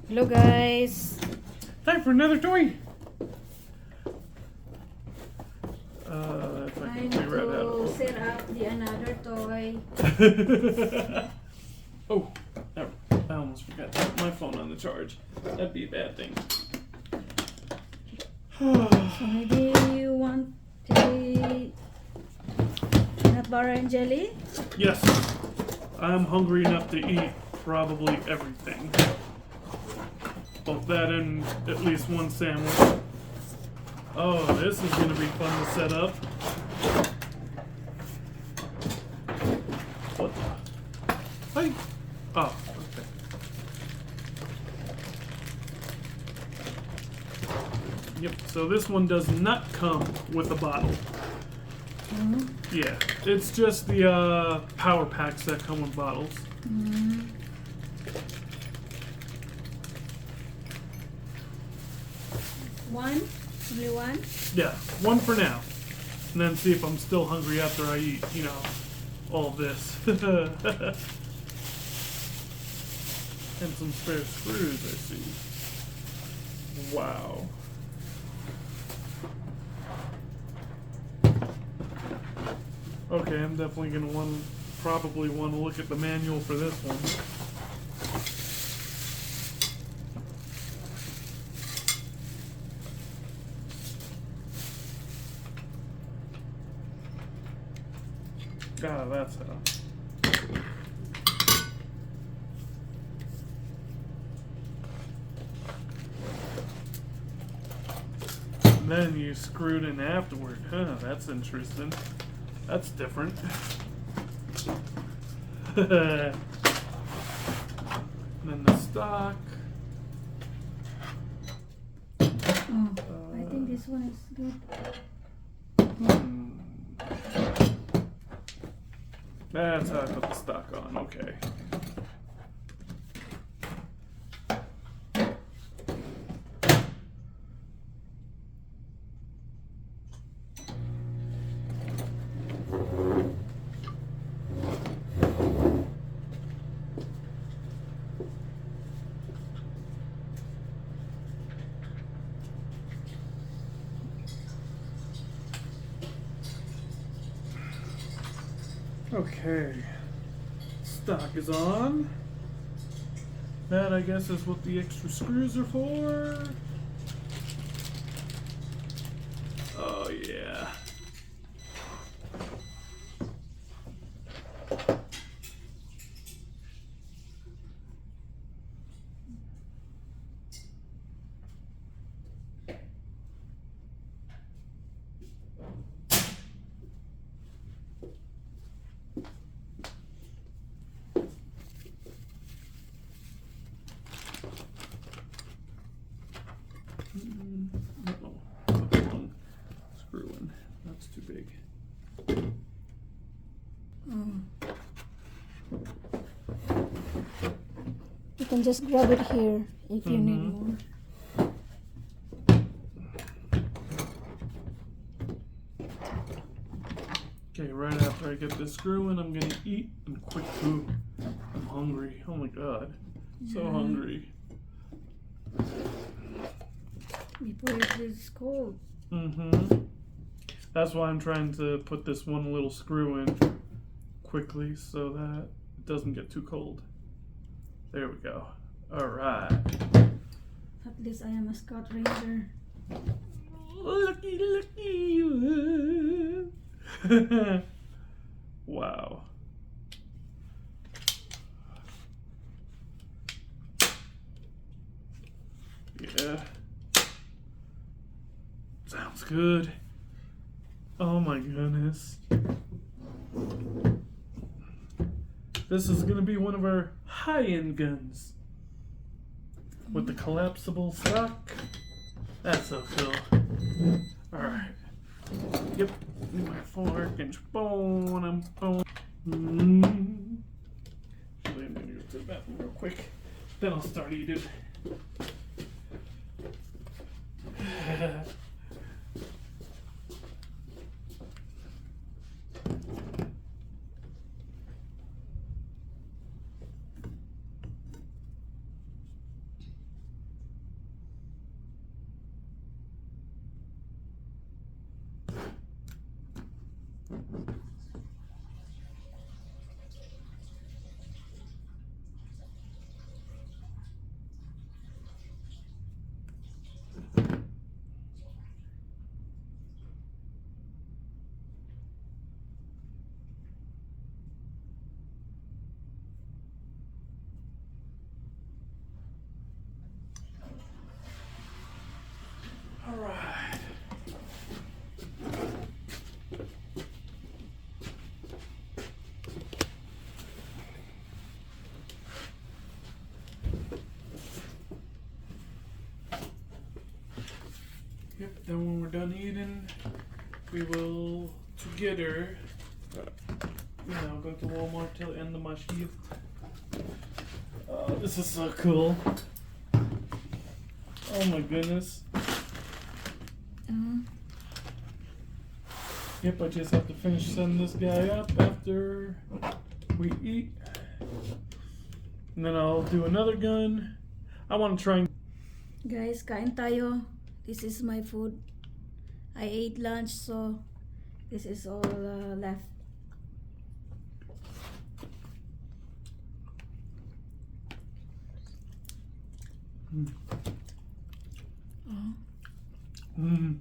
Hello guys. Time for another toy. If I Time can figure to out set up the another toy. Oh, I almost forgot to put my phone on the charge. That'd be a bad thing. So maybe you want a peanut butter and jelly? Yes, I'm hungry enough to eat probably everything. Both that and at least one sandwich. Oh, this is gonna be fun to set up. What the? Hey! Oh, okay. Yep, so this one does not come with a bottle. Mm-hmm. Yeah, it's just the power packs that come with bottles. Mm-hmm. One? Only one? Yeah, one for now. And then see if I'm still hungry after I eat, all this. And some spare screws, I see. Wow. Okay, I'm definitely gonna probably want to look at the manual for this one. God, that's how. And then you screw it in afterward. Huh, that's interesting. That's different. And then the stock. Oh, I think this one is good. That's how I put the stock on. Okay. Okay. Stock is on. That, I guess, is what the extra screws are for. Oh, yeah. Uh-oh. Put the wrong screw in. That's too big. You can just grab it here if you need more. Okay, right after I get this screw in, I'm gonna eat and quick food. I'm hungry. Oh my god. So hungry. Before it gets cold. That's why I'm trying to put this one little screw in quickly so that it doesn't get too cold. There we go. Alright. At least I am a Scott Ranger. Lucky you. Wow. Yeah. Sounds good. Oh my goodness. This is gonna be one of our high-end guns. With the collapsible stock. That's so cool. Alright. Yep. My fork and spoon. Actually, I'm gonna go to the bathroom real quick. Then I'll start eating. then when we're done eating, we will together, go to Walmart till the end of my shift. This is so cool. Oh my goodness. Yep, I just have to finish setting this guy up after we eat. And then I'll do another gun. I want to try and... Guys, kain tayo. This is my food. I ate lunch, so this is all left. Mm.